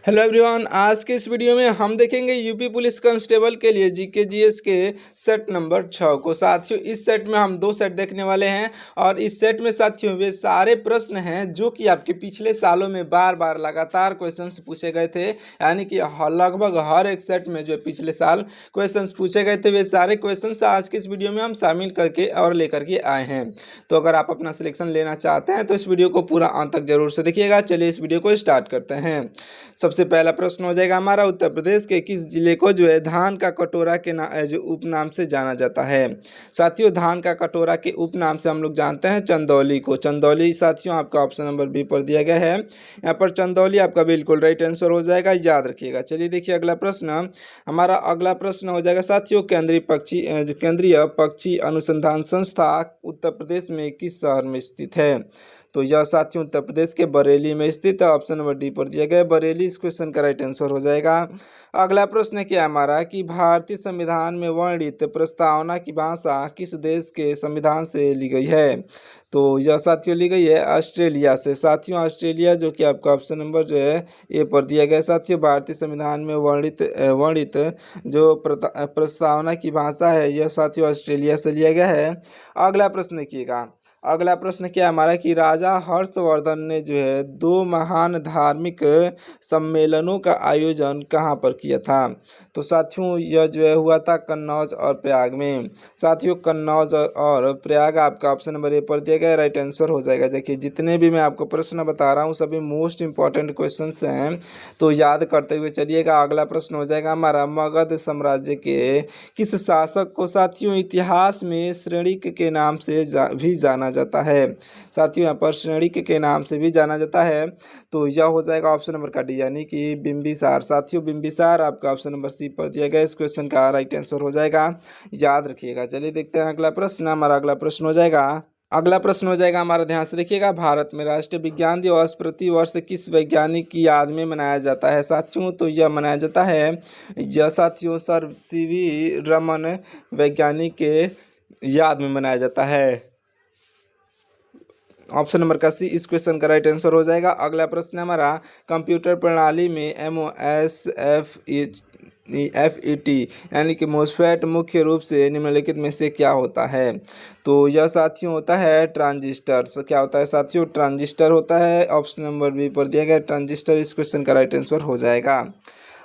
Hello everyone, आज के इस वीडियो में हम देखेंगे यूपी पुलिस कांस्टेबल के लिए जीके जीएस के सेट नंबर 6 को। साथियों, इस सेट में हम 2 सेट देखने वाले हैं और इस सेट में साथियों वे सारे प्रश्न हैं जो कि आपके पिछले सालों में बार बार लगातार क्वेश्चंस पूछे गए थे। यानी कि लगभग हर एक सेट में जो पिछले साल क्वेश्चंस पूछे गए थे वे सारे क्वेश्चंस आज के इस वीडियो में हम शामिल करके और लेकर के आए हैं। तो अगर आप अपना सिलेक्शन लेना चाहते हैं तो इस वीडियो को पूरा अंत तक जरूर से देखिएगा। चलिए इस वीडियो को स्टार्ट करते हैं। सबसे पहला प्रश्न हो जाएगा हमारा, उत्तर प्रदेश के किस जिले को जो है धान का कटोरा के जो उपनाम से जाना जाता है। साथियों, धान का कटोरा के उपनाम से हम लोग जानते हैं चंदौली को। चंदौली साथियों आपका ऑप्शन नंबर बी पर दिया गया है। यहाँ पर चंदौली आपका बिल्कुल राइट आंसर हो जाएगा, याद रखिएगा। चलिए देखिए अगला प्रश्न। हमारा अगला प्रश्न हो जाएगा साथियों, केंद्रीय पक्षी अनुसंधान संस्था उत्तर प्रदेश में किस शहर में स्थित है। तो यह साथियों उत्तर प्रदेश के बरेली में स्थित है। ऑप्शन नंबर डी पर दिया गया बरेली इस क्वेश्चन का राइट आंसर हो जाएगा। अगला प्रश्न क्या है हमारा कि भारतीय संविधान में वर्णित प्रस्तावना की भाषा किस देश के संविधान से ली गई है। तो यह साथियों ली गई है ऑस्ट्रेलिया से। साथियों ऑस्ट्रेलिया जो कि आपका ऑप्शन नंबर जो है ए पर दिया गया। साथियों भारतीय संविधान में वर्णित जो प्रस्तावना की भाषा है यह साथियों ऑस्ट्रेलिया से लिया गया है। अगला प्रश्न देखिएगा। अगला प्रश्न क्या हमारा कि राजा हर्षवर्धन ने जो है 2 महान धार्मिक सम्मेलनों का आयोजन कहाँ पर किया था। तो साथियों यह जो है हुआ था कन्नौज और प्रयाग में। साथियों कन्नौज और प्रयाग आपका ऑप्शन नंबर ए पर दिया गया राइट आंसर हो जाएगा। देखिए जितने भी मैं आपको प्रश्न बता रहा हूँ सभी मोस्ट इंपॉर्टेंट क्वेश्चंस हैं, तो याद करते हुए चलिएगा। अगला प्रश्न हो जाएगा हमारा, मगध साम्राज्य के किस शासक को साथियों इतिहास में श्रेणिक के नाम से भी जाना जाता है। साथियों यहाँ पर श्रेणिक के नाम से भी जाना जाता है। तो यह हो जाएगा ऑप्शन नंबर का डी यानी कि बिंबिसार। साथियों बिंबिसार आपका ऑप्शन नंबर सी पर दिया गया इस क्वेश्चन का राइट आंसर हो जाएगा, याद रखिएगा। चलिए देखते हैं अगला प्रश्न। हमारा अगला प्रश्न हो जाएगा हमारा, ध्यान से देखिएगा। भारत में राष्ट्रीय विज्ञान दिवस प्रति वर्ष किस वैज्ञानिक की याद में मनाया जाता है। साथियों तो यह मनाया जाता है यह साथियों सर सीवी रमन वैज्ञानिक के याद में मनाया जाता है। ऑप्शन नंबर का सी इस क्वेश्चन का राइट आंसर हो जाएगा। अगला प्रश्न हमारा, कंप्यूटर प्रणाली में MOSFET यानी कि मोस्फेट मुख्य रूप से निम्नलिखित में से क्या होता है। तो यह साथियों होता है ट्रांजिस्टर। क्या होता है साथियों, ट्रांजिस्टर होता है। ऑप्शन नंबर बी पर दिया गया ट्रांजिस्टर इस क्वेश्चन का राइट आंसर हो जाएगा।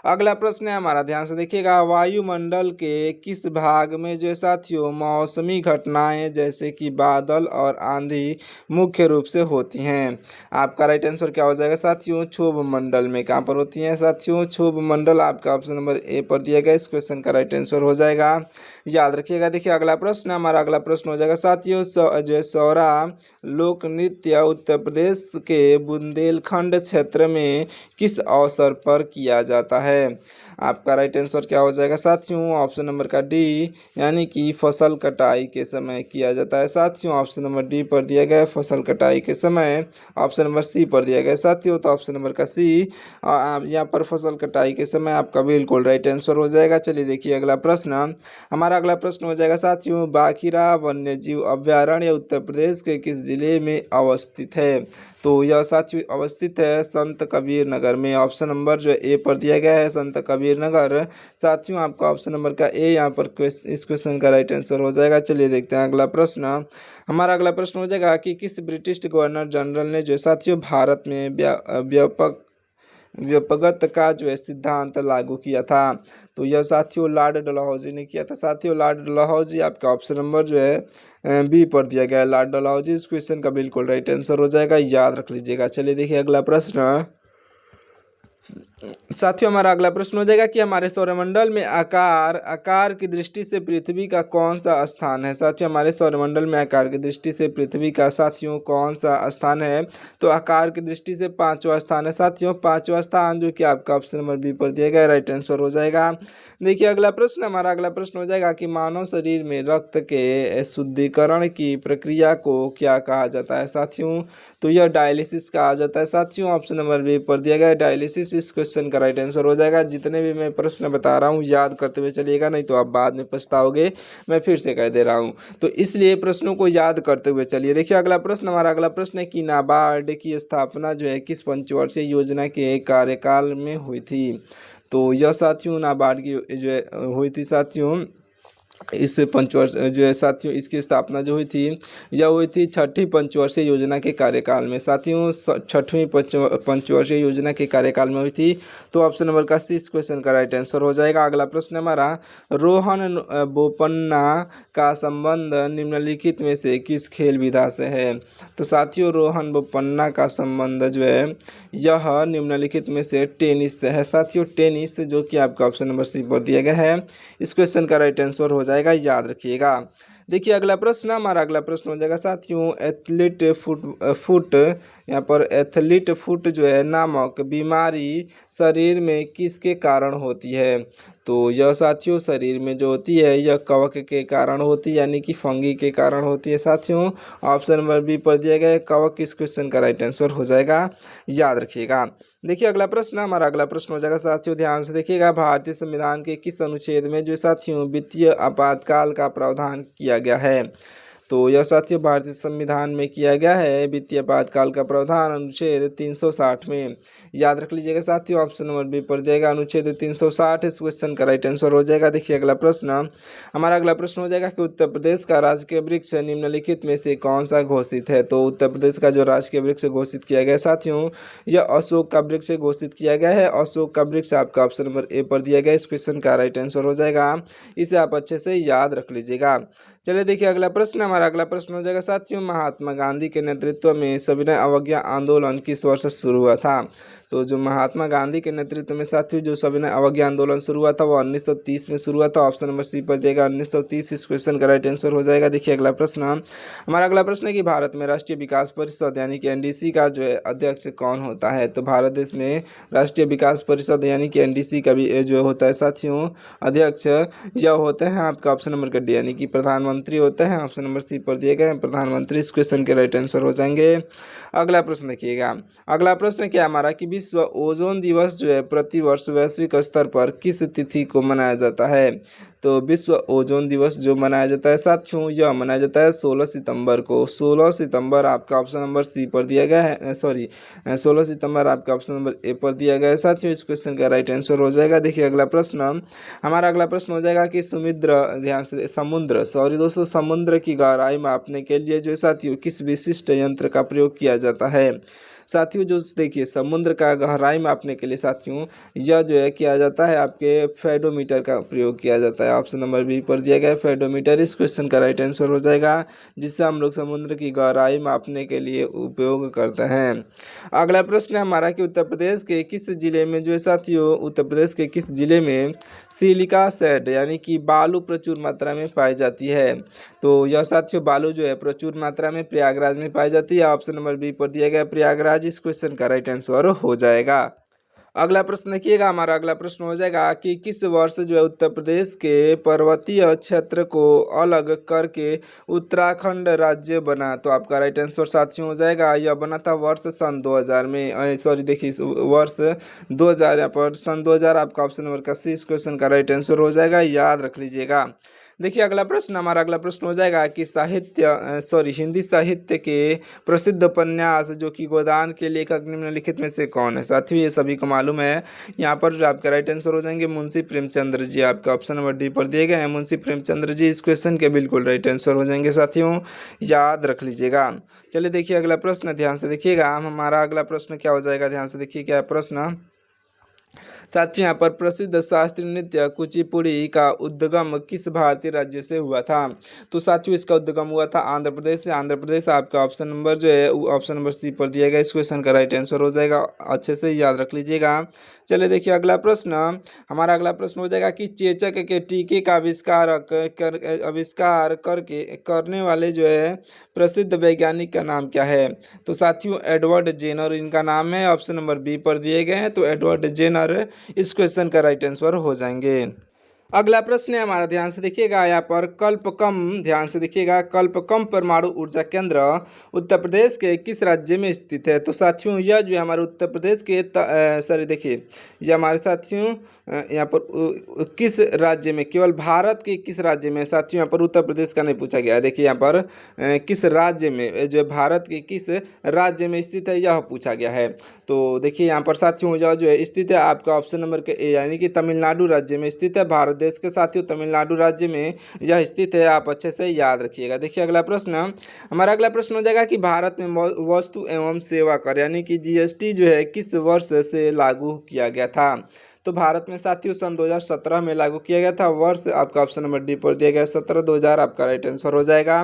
अगला प्रश्न है हमारा, ध्यान से देखिएगा। वायुमंडल के किस भाग में जो है साथियों मौसमी घटनाएं जैसे कि बादल और आंधी मुख्य रूप से होती हैं। आपका राइट आंसर क्या हो जाएगा साथियों, क्षोभ मंडल में। कहाँ पर होती हैं साथियों, क्षोभ मंडल। आपका ऑप्शन नंबर ए पर दिया गया इस क्वेश्चन का राइट आंसर हो जाएगा, याद रखिएगा। देखिए अगला प्रश्न हो जाएगा साथियों, जो है सौरा लोक नृत्य उत्तर प्रदेश के बुंदेलखंड क्षेत्र में किस अवसर पर किया जाता है। आपका राइट आंसर क्या हो जाएगा साथियों, ऑप्शन नंबर का डी यानी कि फसल कटाई के समय किया जाता है। साथियों ऑप्शन नंबर डी पर दिया गया फसल कटाई के समय। ऑप्शन नंबर सी पर दिया गया साथियों, तो ऑप्शन नंबर का सी यहाँ पर फसल कटाई के समय आपका बिल्कुल राइट आंसर हो जाएगा। चलिए देखिए अगला प्रश्न। हमारा अगला प्रश्न हो जाएगा साथियों, बाखिरा वन्य जीव अभ्यारण्य उत्तर प्रदेश के किस जिले में अवस्थित है। तो यह साथियों अवस्थित है संत कबीर नगर में। ऑप्शन नंबर जो ए पर दिया गया है संत कबीर नगर। साथियों आपका ऑप्शन नंबर का ए यहाँ पर इस क्वेश्चन का राइट आंसर हो जाएगा। चलिए देखते हैं अगला प्रश्न। हमारा अगला प्रश्न हो जाएगा कि किस ब्रिटिश गवर्नर जनरल ने जो साथियों भारत में व्यापकता का जो है सिद्धांत लागू किया था। तो यह साथियों लॉर्ड डलहौजी ने किया था। साथियों लॉर्ड डलहौजी आपका ऑप्शन नंबर जो है बी पर दिया गया है लॉर्ड डलहौजी इस क्वेश्चन का बिल्कुल राइट आंसर हो जाएगा, याद रख लीजिएगा। चलिए देखिए अगला प्रश्न। साथियों हमारा अगला प्रश्न हो जाएगा कि हमारे सौरमंडल में आकार की दृष्टि से पृथ्वी का कौन सा स्थान है। साथियों हमारे सौरमंडल में आकार की दृष्टि से पृथ्वी का साथियों कौन सा स्थान है। तो आकार की दृष्टि से 5वां स्थान है साथियों, 5वां स्थान जो कि आपका ऑप्शन नंबर बी पर दिया गया राइट आंसर हो जाएगा। देखिए अगला प्रश्न, हमारा अगला प्रश्न हो जाएगा कि मानव शरीर में रक्त के शुद्धिकरण की प्रक्रिया को क्या कहा जाता है साथियों। तो यह डायलिसिस कहा जाता है साथियों। ऑप्शन नंबर बी पर दिया गया है डायलिसिस इस क्वेश्चन का राइट आंसर हो जाएगा। जितने भी मैं प्रश्न बता रहा हूँ याद करते हुए चलिएगा, नहीं तो आप बाद में पछताओगे। मैं फिर से कह दे रहा हूँ, तो इसलिए प्रश्नों को याद करते हुए चलिए। देखिए अगला प्रश्न, हमारा अगला प्रश्न है कि नाबार्ड की स्थापना जो है किस पंचवर्षीय योजना के कार्यकाल में हुई थी। तो यह साथियों नाबार्ड की जो है हुई थी साथियों, इस पंचवर्ष जो है साथियों इसकी स्थापना जो हुई थी यह हुई थी छठी पंचवर्षीय योजना के कार्यकाल में साथियों। छठवीं पंचवर्षीय योजना के कार्यकाल में हुई थी। तो ऑप्शन नंबर का सी इस क्वेश्चन का राइट आंसर हो जाएगा। अगला प्रश्न हमारा, रोहन बोपन्ना का संबंध निम्नलिखित में से किस खेल विधा से है। तो साथियों रोहन बोपन्ना का संबंध जो है यह निम्नलिखित में से टेनिस से है साथियों। टेनिस जो कि आपका ऑप्शन नंबर सी पर दिया गया है, इस क्वेश्चन का राइट आंसर हो जाएगा, याद रखिएगा। देखिए अगला प्रश्न, हमारा अगला प्रश्न हो जाएगा साथियों एथलीट फुट यहाँ पर एथलीट फुट जो है नामक बीमारी शरीर में किसके कारण होती है। तो यह साथियों शरीर में जो होती है यह कवक के कारण होती है, यानी कि फंगी के कारण होती है साथियों। ऑप्शन नंबर बी पर दिया गया है कवक, इस क्वेश्चन का राइट आंसर हो जाएगा, याद रखिएगा। देखिए अगला प्रश्न, हमारा अगला प्रश्न हो जाएगा साथियों, ध्यान से देखिएगा। भारतीय संविधान के किस अनुच्छेद में जो साथियों वित्तीय आपातकाल का प्रावधान किया गया है। तो यह साथियों भारतीय संविधान में किया गया है वित्तीय आपातकाल का प्रावधान अनुच्छेद 360 में, याद रख लीजिएगा साथियों। ऑप्शन नंबर बी पर दिएगा अनुच्छेद 360, इस क्वेश्चन का राइट आंसर हो जाएगा। देखिए अगला प्रश्न, हमारा अगला प्रश्न हो जाएगा कि उत्तर प्रदेश का राजकीय वृक्ष निम्नलिखित में से कौन सा घोषित है। तो उत्तर प्रदेश का जो राजकीय वृक्ष घोषित किया गया साथियों यह अशोक का वृक्ष घोषित किया गया है। अशोक का वृक्ष आपका ऑप्शन नंबर ए पर दिया गया, इस क्वेश्चन का राइट आंसर हो जाएगा। इसे आप अच्छे से याद रख लीजिएगा। चलिए देखिए अगला प्रश्न, हमारा अगला प्रश्न हो जाएगा साथियों महात्मा गांधी के नेतृत्व में सविनय अवज्ञा आंदोलन किस वर्ष शुरू हुआ था। तो जो महात्मा गांधी के नेतृत्व में साथियों जो सविनय अवज्ञा आंदोलन शुरू हुआ था वो 1930 में शुरू हुआ था। ऑप्शन नंबर सी पर दिएगा 1930, इस क्वेश्चन का राइट आंसर हो जाएगा। देखिए अगला प्रश्न, हमारा अगला प्रश्न है कि भारत में राष्ट्रीय विकास परिषद यानी कि एनडीसी का जो है अध्यक्ष कौन होता है। तो भारत देश में राष्ट्रीय विकास परिषद यानी कि एनडीसी का भी जो होता है साथियों अध्यक्ष यह होते हैं आपका ऑप्शन नंबर का डी यानी कि प्रधानमंत्री होते हैं। ऑप्शन नंबर सी पर दिए गए प्रधानमंत्री, इस क्वेश्चन के राइट आंसर हो जाएंगे। अगला प्रश्न देखिएगा, अगला प्रश्न क्या हमारा कि विश्व ओजोन दिवस जो है प्रतिवर्ष वैश्विक स्तर पर किस तिथि को मनाया जाता है। तो विश्व ओजोन दिवस जो मनाया जाता है साथियों यह मनाया जाता है 16 सितंबर को। 16 सितंबर आपका ऑप्शन नंबर सी पर दिया गया है, 16 सितंबर आपका ऑप्शन नंबर ए पर दिया गया है साथियों, इस क्वेश्चन का राइट आंसर हो जाएगा। देखिए अगला प्रश्न, हमारा अगला प्रश्न हो जाएगा कि समुद्र की गहराई मापने के लिए जो साथियों किस विशिष्ट यंत्र का प्रयोग किया जाता है। साथियों जो देखिए समुद्र का गहराई मापने के लिए साथियों यह जो है किया जाता है आपके फेडोमीटर का प्रयोग किया जाता है। ऑप्शन नंबर बी पर दिया गया है फेडोमीटर, इस क्वेश्चन का राइट आंसर हो जाएगा, जिससे हम लोग समुद्र की गहराई मापने के लिए उपयोग करते हैं। अगला प्रश्न है हमारा कि उत्तर प्रदेश के किस जिले में जो है साथियों उत्तर प्रदेश के किस जिले में सिलिका सैंड यानी कि बालू प्रचुर मात्रा में पाई जाती है। तो यह साथियों बालू जो है प्रचुर मात्रा में प्रयागराज में पाई जाती है। ऑप्शन नंबर बी पर दिया गया प्रयागराज, इस क्वेश्चन का राइट आंसर हो जाएगा। अगला प्रश्न देखिएगा, हमारा अगला प्रश्न हो जाएगा कि किस वर्ष जो है उत्तर प्रदेश के पर्वतीय क्षेत्र को अलग करके उत्तराखंड राज्य बना। तो आपका राइट आंसर साथियों हो जाएगा यह बना था वर्ष सन 2000 में, देखिए वर्ष 2000 यहाँ पर सन 2000 आपका ऑप्शन नंबर का सी, इस क्वेश्चन का राइट आंसर हो जाएगा, याद रख लीजिएगा। देखिए अगला प्रश्न, हमारा अगला प्रश्न हो जाएगा कि हिंदी साहित्य के प्रसिद्ध उपन्यास जो कि गोदान के लेखक निम्नलिखित में से कौन है। साथियों ये सभी को मालूम है, यहाँ पर जो आपका राइट आंसर हो जाएंगे मुंशी प्रेमचंद्र जी, आपका ऑप्शन नंबर डी पर दिए गए हैं मुंशी प्रेमचंद्र जी, इस क्वेश्चन के बिल्कुल राइट आंसर हो जाएंगे साथियों, याद रख लीजिएगा। चलिए देखिए अगला प्रश्न ध्यान से देखिएगा, हमारा अगला प्रश्न क्या हो जाएगा, ध्यान से देखिए क्या प्रश्न। साथियों यहाँ पर प्रसिद्ध शास्त्रीय नृत्य कुचिपुड़ी का उद्गम किस भारतीय राज्य से हुआ था। तो साथियों इसका उद्गम हुआ था आंध्र प्रदेश से। आंध्र प्रदेश आपका ऑप्शन नंबर जो है ऑप्शन नंबर सी पर दिया गया, इस क्वेश्चन का राइट आंसर हो जाएगा, अच्छे से याद रख लीजिएगा। चलिए देखिए अगला प्रश्न, हमारा अगला प्रश्न हो जाएगा कि चेचक के टीके का आविष्कार करने वाले जो है प्रसिद्ध वैज्ञानिक का नाम क्या है। तो साथियों एडवर्ड जेनर इनका नाम है, ऑप्शन नंबर बी पर दिए गए हैं, तो एडवर्ड जेनर इस क्वेश्चन का राइट आंसर हो जाएंगे। अगला प्रश्न है हमारा, ध्यान से देखिएगा यहाँ पर कल्पकम, ध्यान से देखिएगा, कल्पकम परमाणु ऊर्जा केंद्र उत्तर प्रदेश के किस राज्य में स्थित है। तो साथियों यह जो है हमारे उत्तर प्रदेश के सॉरी देखिए, ये हमारे साथियों यहाँ पर किस राज्य में, केवल भारत के किस राज्य में, साथियों यहाँ पर उत्तर प्रदेश का नहीं पूछा गया है। देखिए यहाँ पर किस राज्य में, जो है भारत के किस राज्य में स्थित है यह पूछा गया है। तो देखिए यहाँ पर साथियों यह जो है स्थित है आपका ऑप्शन नंबर के ए, यानी कि तमिलनाडु राज्य में स्थित है। भारत देश के साथियों तमिलनाडु राज्य में यह स्थित है, आप अच्छे से याद रखिएगा। देखिए अगला प्रश्न, हमारा अगला प्रश्न हो जाएगा कि भारत में वस्तु एवं सेवा कर यानी कि जीएसटी जो है किस वर्ष से लागू किया गया था। तो भारत में साथियों सन 2017 में लागू किया गया था। वर्ष आपका ऑप्शन नंबर डी पर दिया गया 17/2000 आपका राइट आंसर हो जाएगा।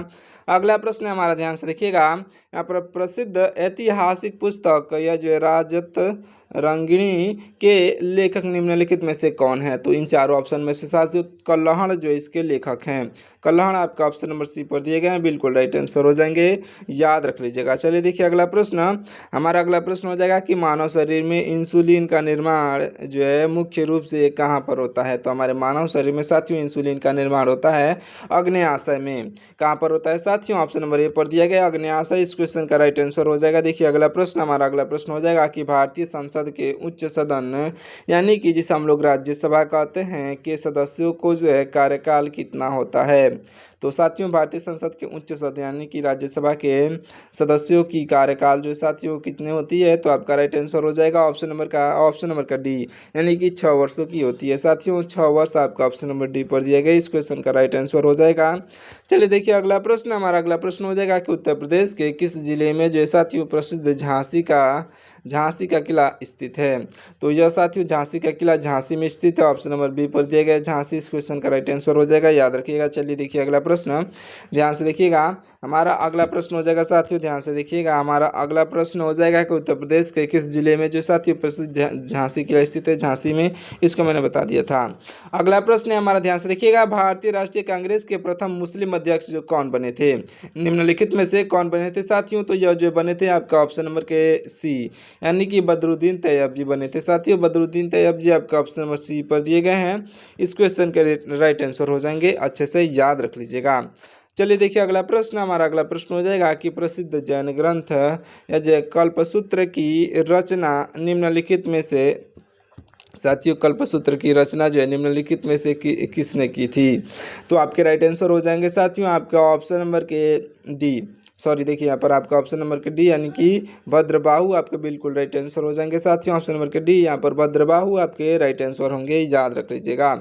अगला प्रश्न है हमारा, ध्यान से देखिएगा, यहाँ पर प्रसिद्ध ऐतिहासिक पुस्तक यह जो है राजत रंगिणी के लेखक निम्नलिखित में से कौन है। तो इन चारों ऑप्शन में से साथियों कल्हड़ जो इसके लेखक हैं, कल्हड़ आपका ऑप्शन नंबर सी पर दिए गए हैं, बिल्कुल राइट आंसर हो जाएंगे, याद रख लीजिएगा। चलिए देखिए अगला प्रश्न, हमारा अगला प्रश्न हो जाएगा कि मानव शरीर में इंसुलिन का निर्माण जो है मुख्य रूप से कहाँ पर होता है। तो हमारे मानव शरीर में साथियों इंसुलिन का निर्माण होता है अग्न्याशय में। कहाँ पर होता है साथियों, ऑप्शन नंबर ए पर दिया गया अग्न्याशय, इस क्वेश्चन का राइट आंसर हो जाएगा। देखिए अगला प्रश्न, हमारा अगला प्रश्न हो जाएगा कि भारतीय संसद के उच्च सदन यानी कि जिसे हम लोग राज्यसभा कहते हैं के सदस्यों को जो है कार्यकाल कितना होता है। तो साथियों भारतीय संसद के उच्च सदन यानी कि राज्यसभा के सदस्यों की कार्यकाल जो साथियों कितने होती है। तो आपका राइट आंसर हो जाएगा ऑप्शन नंबर का डी, यानी कि 6 वर्षों की होती है। साथियों 6 वर्ष आपका ऑप्शन नंबर डी पर दिया गया, इस क्वेश्चन का राइट आंसर हो जाएगा। चलिए देखिए अगला प्रश्न, हमारा अगला प्रश्न हो जाएगा कि उत्तर प्रदेश के किस जिले में जो है साथियों प्रसिद्ध झांसी का किला स्थित है। तो यह साथियों झांसी का किला झांसी में स्थित है, ऑप्शन नंबर बी पर दिया गया झांसी, इस क्वेश्चन का राइट आंसर हो जाएगा, याद रखिएगा। चलिए देखिए अगला प्रश्न, ध्यान से देखिएगा, हमारा अगला प्रश्न हो जाएगा साथियों, ध्यान से देखिएगा, हमारा अगला प्रश्न हो जाएगा कि उत्तर प्रदेश के किस जिले में जो साथियों प्रसिद्ध झांसी किला स्थित है, झांसी में, इसको मैंने बता दिया था। अगला प्रश्न है हमारा, ध्यान से देखिएगा, भारतीय राष्ट्रीय कांग्रेस के प्रथम मुस्लिम अध्यक्ष जो कौन बने थे, निम्नलिखित में से कौन बने थे साथियों। तो यह जो बने थे आपका ऑप्शन नंबर के सी, यानी कि बदरुद्दीन तैयब जी बने थे। साथियों बदरुद्दीन तैयब जी आपका ऑप्शन नंबर सी पर दिए गए हैं, इस क्वेश्चन के राइट आंसर हो जाएंगे, अच्छे से याद रख लीजिएगा। चलिए देखिए अगला प्रश्न, हमारा अगला प्रश्न हो जाएगा कि प्रसिद्ध जैन ग्रंथ या जो कल्पसूत्र की रचना निम्नलिखित में से, साथियों कल्पसूत्र की रचना जो है निम्नलिखित में से किसने की थी। तो आपके राइट आंसर हो जाएंगे साथियों आपका ऑप्शन नंबर के डी, सॉरी देखिए यहाँ पर आपका ऑप्शन नंबर के डी यानी कि भद्रबाहु आपके बिल्कुल राइट आंसर हो जाएंगे साथियों, ऑप्शन नंबर के डी यहाँ पर भद्रबाहु आपके राइट आंसर होंगे, याद रख लीजिएगा।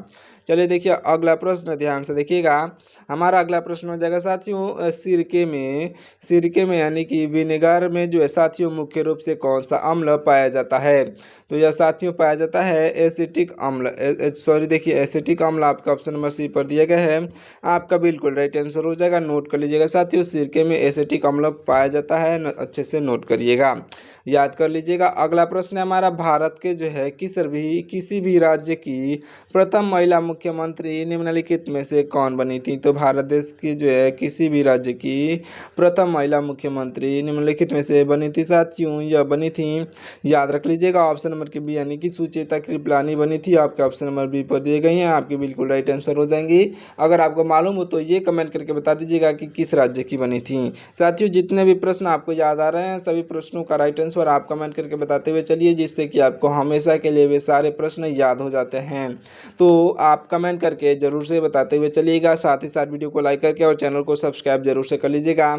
चलिए देखिए अगला प्रश्न, ध्यान से देखिएगा, हमारा अगला प्रश्न हो जाएगा साथियों सिरके में यानी कि विनेगर में जो है साथियों मुख्य रूप से कौन सा अम्ल पाया जाता है। तो यह साथियों पाया जाता है एसिटिक अम्ल, सॉरी देखिए एसिटिक अम्ल आपका ऑप्शन नंबर सी पर दिया गया है, आपका बिल्कुल राइट आंसर हो जाएगा। नोट कर लीजिएगा साथियों, सिरके में एसिटिक अम्ल पाया जाता है, अच्छे से नोट करिएगा, याद कर लीजिएगा। अगला प्रश्न है हमारा, भारत के जो है किसी भी राज्य की प्रथम महिला मुख्यमंत्री निम्नलिखित में से कौन बनी थी। तो भारत देश की जो है किसी भी राज्य की प्रथम महिला मुख्यमंत्री निम्नलिखित में से बनी थी साथियों, यह बनी थी, याद रख लीजिएगा, ऑप्शन नंबर के बी यानी कि सुचेता कृपलानी बनी थी, आपके ऑप्शन नंबर बी पर दिए गई हैं, आपके बिल्कुल राइट आंसर हो जाएंगी। अगर आपको मालूम हो तो ये कमेंट करके बता दीजिएगा कि किस राज्य की बनी थी। साथियों जितने भी प्रश्न आपको याद आ रहे हैं सभी प्रश्नों का राइट आंसर आप कमेंट करके बताते हुए चलिए, जिससे कि आपको हमेशा के लिए वे सारे प्रश्न याद हो जाते हैं। तो आप कमेंट करके जरूर से बताते हुए चलिएगा, साथ ही साथ वीडियो को लाइक करके और चैनल को सब्सक्राइब जरूर से कर लीजिएगा।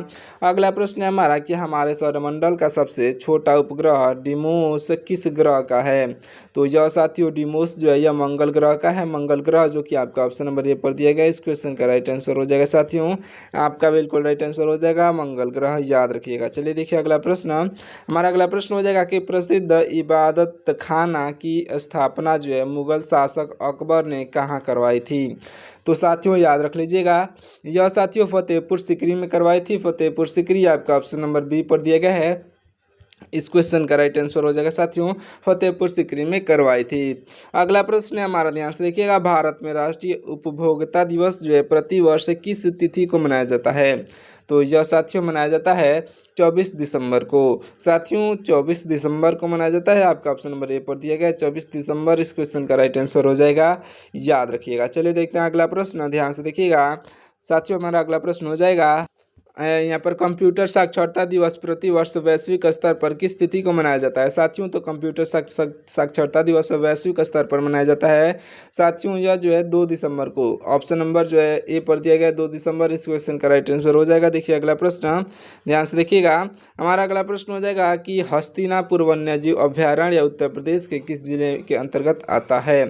अगला प्रश्न है हमारा कि हमारे सौरमंडल का सबसे छोटा उपग्रह डिमोस किस ग्रह का है। तो यह साथियों डिमोस जो है यह मंगल ग्रह का है, मंगल ग्रह, जो कि आपका ऑप्शन नंबर ए पर दिया गया, इस क्वेश्चन का राइट आंसर हो जाएगा साथियों, आपका बिल्कुल राइट आंसर हो जाएगा मंगल ग्रह, याद रखिएगा। चलिए देखिए अगला प्रश्न, हमारा अगला प्रश्न हो जाएगा कि प्रसिद्ध इबादत खाना की स्थापना जो है मुगल शासक अकबर ने कहाँ करवाई थी। तो साथियों याद रख लीजिएगा, यह साथियों फतेहपुर सीकरी में करवाई थी, फतेहपुर सीकरी आपका ऑप्शन नंबर बी पर दिया गया है, इस क्वेश्चन का राइट आंसर हो जाएगा साथियों फतेहपुर सीकरी में करवाई थी। अगला प्रश्न है हमारा, ध्यान से देखिएगा, भारत में राष्ट्रीय उपभोक्ता दिवस जो है प्रतिवर्ष किस तिथि को मनाया जाता है। तो यह साथियों मनाया जाता है 24 दिसंबर को। साथियों 24 दिसंबर को मनाया जाता है। आपका ऑप्शन नंबर ए पर दिया गया है 24 दिसंबर। इस क्वेश्चन का राइट आंसर हो जाएगा, याद रखिएगा। चलिए देखते हैं अगला प्रश्न, ध्यान से देखिएगा साथियों। हमारा अगला प्रश्न हो जाएगा यहाँ पर कंप्यूटर साक्षरता दिवस प्रतिवर्ष वैश्विक स्तर पर किस तिथि को मनाया जाता है। साथियों तो कंप्यूटर साक्षरता दिवस वैश्विक स्तर पर मनाया जाता है साथियों, यह जो है 2 दिसंबर को। ऑप्शन नंबर जो है ए पर दिया गया है 2 दिसंबर। इस क्वेश्चन का राइट आंसर हो जाएगा। देखिए अगला प्रश्न, ध्यान से देखिएगा। हमारा अगला प्रश्न हो जाएगा कि हस्तिनापुर वन्यजीव अभ्यारण्य उत्तर प्रदेश के किस जिले के अंतर्गत आता है।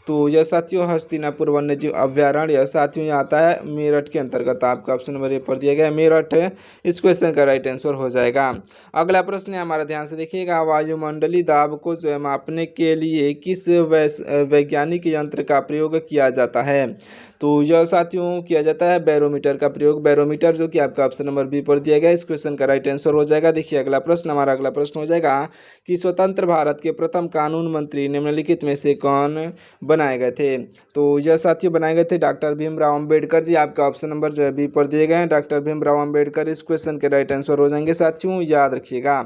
तो यह साथियों हस्तिनापुर वन्यजीव अभ्यारण्य साथियों यहाँ आता है मेरठ के अंतर्गत। आपका ऑप्शन नंबर ए पर दिया गया है मेरठ। इस क्वेश्चन का राइट आंसर हो जाएगा। अगला प्रश्न है हमारा, ध्यान से देखिएगा। वायुमंडलीय दाब को जो है मापने के लिए किस वैज्ञानिक यंत्र का प्रयोग किया जाता है। तो यह साथियों किया जाता है बैरोमीटर का प्रयोग। बैरोमीटर जो कि आपका ऑप्शन नंबर बी पर दिया गया है। इस क्वेश्चन का राइट आंसर हो जाएगा। देखिए अगला प्रश्न, हमारा अगला प्रश्न हो जाएगा कि स्वतंत्र भारत के प्रथम कानून मंत्री निम्नलिखित में से कौन बनाए गए थे। तो यह साथियों बनाए गए थे डॉक्टर भीमराव अंबेडकर जी। आपका ऑप्शन नंबर जो है बी पर दिए गए हैं डॉक्टर भीमराव अंबेडकर। इस क्वेश्चन के राइट आंसर हो जाएंगे साथियों, याद रखिएगा।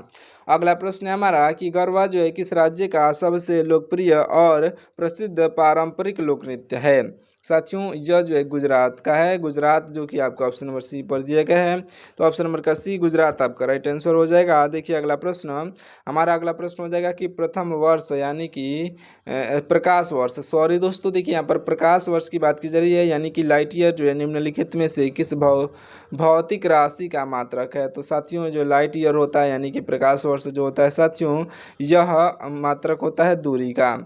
अगला प्रश्न है हमारा कि गरबा जो है किस राज्य का सबसे लोकप्रिय और प्रसिद्ध पारंपरिक लोक नृत्य है। साथियों यह जो है गुजरात का है। गुजरात जो कि आपका ऑप्शन नंबर सी पर दिया गया है। तो ऑप्शन नंबर का सी गुजरात आपका राइट आंसर हो जाएगा। देखिए अगला प्रश्न, हमारा अगला प्रश्न हो जाएगा कि प्रथम वर्ष यानी कि प्रकाश वर्ष, सॉरी दोस्तों, देखिए यहाँ पर प्रकाश वर्ष की बात की जा रही है, यानी कि लाइट ईयर जो है निम्नलिखित में से किस भौतिक राशि का मात्रक है। तो साथियों जो लाइट ईयर होता है यानी कि प्रकाश वर्ष जो होता है साथियों, यह मात्रक होता है दूरी का।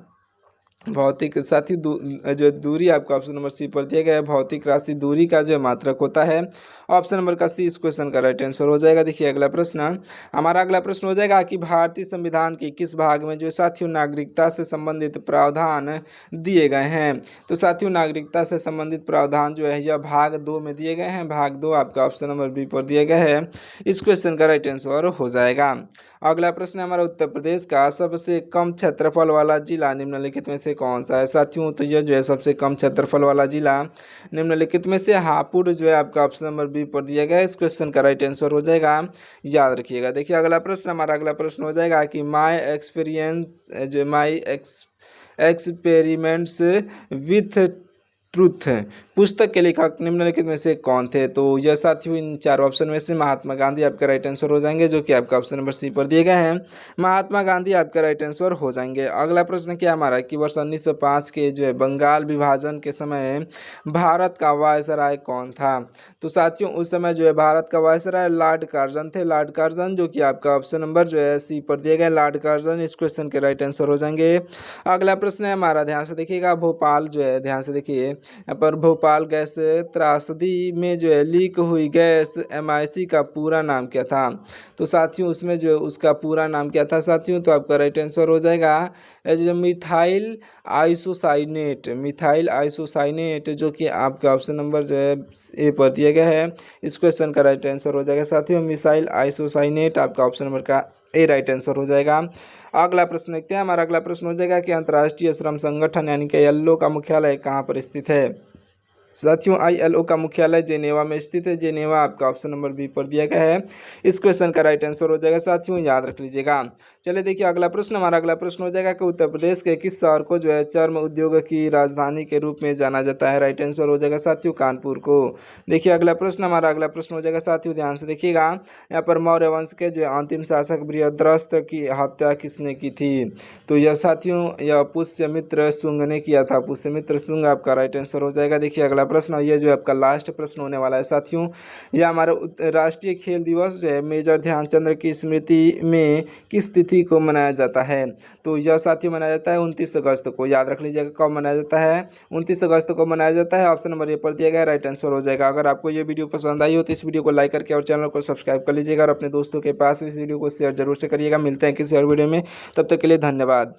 भौतिक साथी जो दूरी आपका ऑप्शन नंबर सी पर दिया गया है भौतिक राशि दूरी का जो मात्रक होता है। ऑप्शन नंबर का सी इस क्वेश्चन का राइट आंसर हो जाएगा। देखिए अगला प्रश्न, हमारा अगला प्रश्न हो जाएगा कि भारतीय संविधान के किस भाग में जो साथियों नागरिकता से संबंधित प्रावधान दिए गए हैं। तो साथियों नागरिकता से संबंधित प्रावधान जो है यह भाग 2 में दिए गए हैं। भाग 2 आपका ऑप्शन नंबर बी पर दिया गया है। इस क्वेश्चन का राइट आंसर हो जाएगा। अगला प्रश्न हमारा उत्तर प्रदेश का सबसे कम क्षेत्रफल वाला जिला निम्नलिखित में से कौन सा है। साथियों तो यह जो है सबसे कम क्षेत्रफल वाला जिला निम्नलिखित में से हापुड़ जो है आपका ऑप्शन नंबर बी पर दिया गया है। इस क्वेश्चन का राइट आंसर हो जाएगा, याद रखिएगा। देखिए अगला प्रश्न, हमारा अगला प्रश्न हो जाएगा कि माई एक्सपेरिमेंट्स विथ ट्रूथ पुस्तक के लेखक निम्नलिखित में से कौन थे। तो यह साथियों इन 4 ऑप्शन में से महात्मा गांधी आपका राइट आंसर हो जाएंगे, जो कि आपका ऑप्शन नंबर सी पर दिए गए हैं। महात्मा गांधी आपका राइट आंसर हो जाएंगे। अगला प्रश्न क्या हमारा कि वर्ष 1905 के जो है बंगाल विभाजन के समय भारत का वायसराय कौन था। तो साथियों उस समय जो है भारत का वायसराय लॉर्ड कार्जन थे। लॉर्ड कार्जन जो कि आपका ऑप्शन नंबर जो है सी पर दिए गए लॉर्ड कार्जन। इस क्वेश्चन के राइट आंसर हो जाएंगे। अगला प्रश्न है हमारा, ध्यान से देखिएगा। भोपाल जो है, ध्यान से देखिए यहाँ पर भोपाल गैस त्रासदी में जो है लीक हुई गैस MIC का पूरा नाम क्या था। तो साथियों उसमें जो है उसका पूरा नाम क्या था साथियों। तो आपका राइट आंसर हो जाएगा जो मिथाइल आइसोसाइनेट जो कि आपका ऑप्शन नंबर जो है ए पर दिया गया है। इस क्वेश्चन का राइट आंसर हो जाएगा साथियों मिसाइल आइसोसाइनेट। आपका ऑप्शन नंबर का ए राइट आंसर हो जाएगा। अगला प्रश्न देखते हैं। हमारा अगला प्रश्न हो जाएगा कि अंतर्राष्ट्रीय श्रम संगठन यानी कि ILO का मुख्यालय कहाँ पर स्थित है। साथियों ILO का मुख्यालय जेनेवा में स्थित है। जेनेवा आपका ऑप्शन नंबर बी पर दिया गया है। इस क्वेश्चन का राइट आंसर हो जाएगा साथियों, याद रख लीजिएगा। चलिए देखिए अगला प्रश्न, हमारा अगला प्रश्न हो जाएगा कि उत्तर प्रदेश के किस शहर को जो है चर्म उद्योग की राजधानी के रूप में जाना जाता है। राइट आंसर हो जाएगा साथियों कानपुर को। देखिए अगला प्रश्न, हमारा अगला प्रश्न हो जाएगा साथियों, ध्यान से देखिएगा। यहाँ पर मौर्य वंश के जो अंतिम शासक बृहद्रथ की हत्या किसने की थी। तो यह साथियों यह पुष्यमित्र शुंग ने किया था। पुष्यमित्र शुंग आपका राइट आंसर हो जाएगा। देखिए अगला प्रश्न, यह जो आपका लास्ट प्रश्न होने वाला है साथियों। यह हमारा राष्ट्रीय खेल दिवस जो है मेजर ध्यानचंद की स्मृति में किस तिथि को मनाया जाता है। तो यह साथियों मनाया जाता है 29 अगस्त को। याद रख लीजिएगा कब मनाया जाता है, 29 अगस्त को मनाया जाता है। ऑप्शन नंबर ए पर दिया गया राइट आंसर हो जाएगा। अगर आपको ये वीडियो पसंद आई हो तो इस वीडियो को लाइक करके और चैनल को सब्सक्राइब कर लीजिएगा और अपने दोस्तों के पास इस वीडियो को शेयर जरूर से करिएगा। मिलते हैं किसी और वीडियो में, तब तक के लिए धन्यवाद।